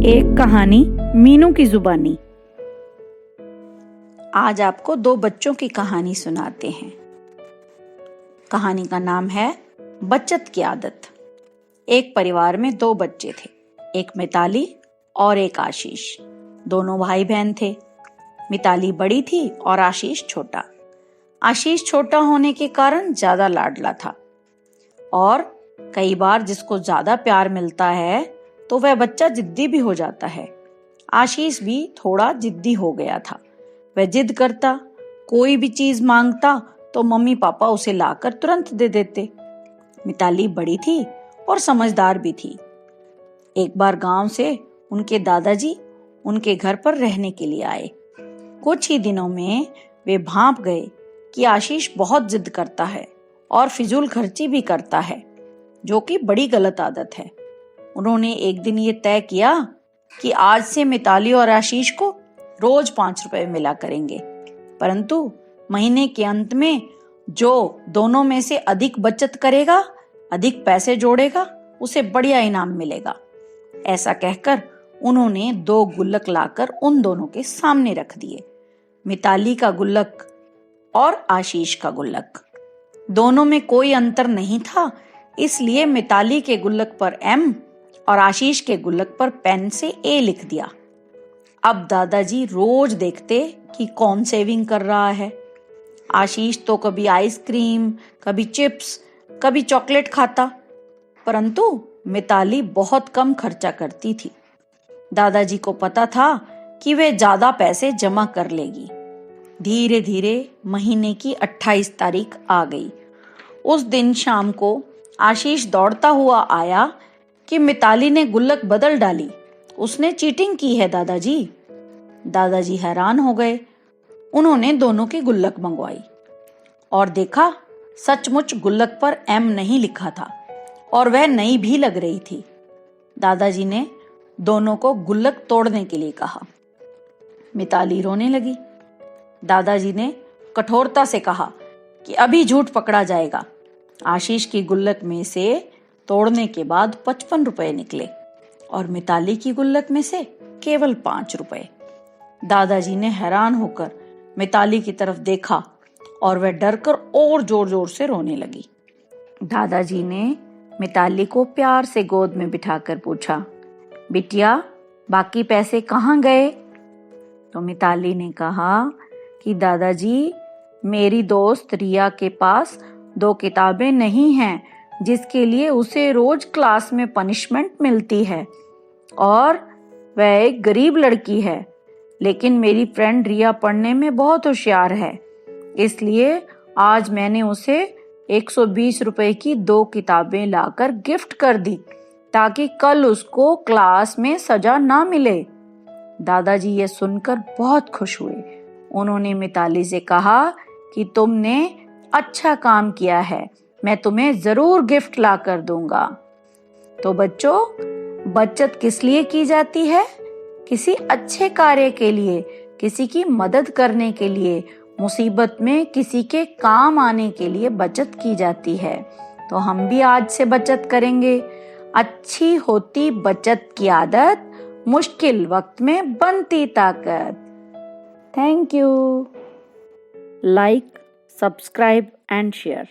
एक कहानी मीनू की जुबानी। आज आपको दो बच्चों की कहानी सुनाते हैं। कहानी का नाम है बचत की आदत। एक परिवार में दो बच्चे थे, एक मिताली और एक आशीष। दोनों भाई बहन थे। मिताली बड़ी थी और आशीष छोटा। आशीष छोटा होने के कारण ज्यादा लाडला था और कई बार जिसको ज्यादा प्यार मिलता है तो वह बच्चा जिद्दी भी हो जाता है। आशीष भी थोड़ा जिद्दी हो गया था। वह जिद करता, कोई भी चीज मांगता तो मम्मी पापा उसे लाकर तुरंत दे देते। मिताली बड़ी थी और समझदार भी थी। एक बार गांव से उनके दादाजी उनके घर पर रहने के लिए आए। कुछ ही दिनों में वे भांप गए कि आशीष बहुत जिद करता है और फिजूल खर्ची भी करता है, जो कि बड़ी गलत आदत है। उन्होंने एक दिन ये तय किया कि आज से मिताली और आशीष को रोज 5 रुपए मिला करेंगे, परंतु महीने के अंत में जो दोनों में से अधिक बचत करेगा, अधिक पैसे जोड़ेगा, उसे बढ़िया इनाम मिलेगा। ऐसा कहकर उन्होंने 2 गुल्लक लाकर उन दोनों के सामने रख दिए, मिताली का गुल्लक और आशीष का गुल्लक। दोनों में कोई अंतर नहीं था, इसलिए मिताली के गुल्लक पर M और आशीष के गुल्लक पर पेन से A लिख दिया। अब दादाजी रोज देखते कि कौन सेविंग कर रहा है। आशीष तो कभी आइसक्रीम, कभी चिप्स, कभी चॉकलेट खाता, परंतु मिताली बहुत कम खर्चा करती थी। दादाजी को पता था कि वे ज्यादा पैसे जमा कर लेगी। धीरे धीरे महीने की 28 तारीख आ गई। उस दिन शाम को आशीष दौड़ता हुआ आया कि मिताली ने गुल्लक बदल डाली। उसने चीटिंग की है दादाजी। दादाजी हैरान हो गए। उन्होंने दोनों की गुल्लक मंगवाई और देखा सचमुच गुल्लक पर M नहीं लिखा था और वह नई भी लग रही थी। दादाजी ने दोनों को गुल्लक तोड़ने के लिए कहा। मिताली रोने लगी। दादाजी ने कठोरता से कहा कि अभी झूठ पकड़ा जाएगा। आशीष की गुल्लक में से तोड़ने के बाद 55 रुपए निकले और मिताली की गुल्लक में से केवल 5 रुपए। दादाजी ने हैरान होकर मिताली की तरफ देखा और वह डरकर और जोर जोर से रोने लगी। दादाजी ने मिताली को प्यार से गोद में बिठाकर पूछा, बिटिया बाकी पैसे कहाँ गए? तो मिताली ने कहा कि दादाजी, मेरी दोस्त रिया के पास 2 किताबें नहीं हैं जिसके लिए उसे रोज क्लास में पनिशमेंट मिलती है और वह एक गरीब लड़की है, लेकिन मेरी फ्रेंड रिया पढ़ने में बहुत होशियार है, इसलिए आज मैंने उसे 120 रुपए की 2 किताबें लाकर गिफ्ट कर दी ताकि कल उसको क्लास में सजा ना मिले। दादाजी ये सुनकर बहुत खुश हुए। उन्होंने मिताली से कहा कि तुमने अच्छा काम किया है, मैं तुम्हें जरूर गिफ्ट ला कर दूंगा। तो बच्चों, बचत किस लिए की जाती है? किसी अच्छे कार्य के लिए, किसी की मदद करने के लिए, मुसीबत में किसी के काम आने के लिए बचत की जाती है। तो हम भी आज से बचत करेंगे। अच्छी होती बचत की आदत, मुश्किल वक्त में बनती ताकत। Thank you. Like, subscribe and share.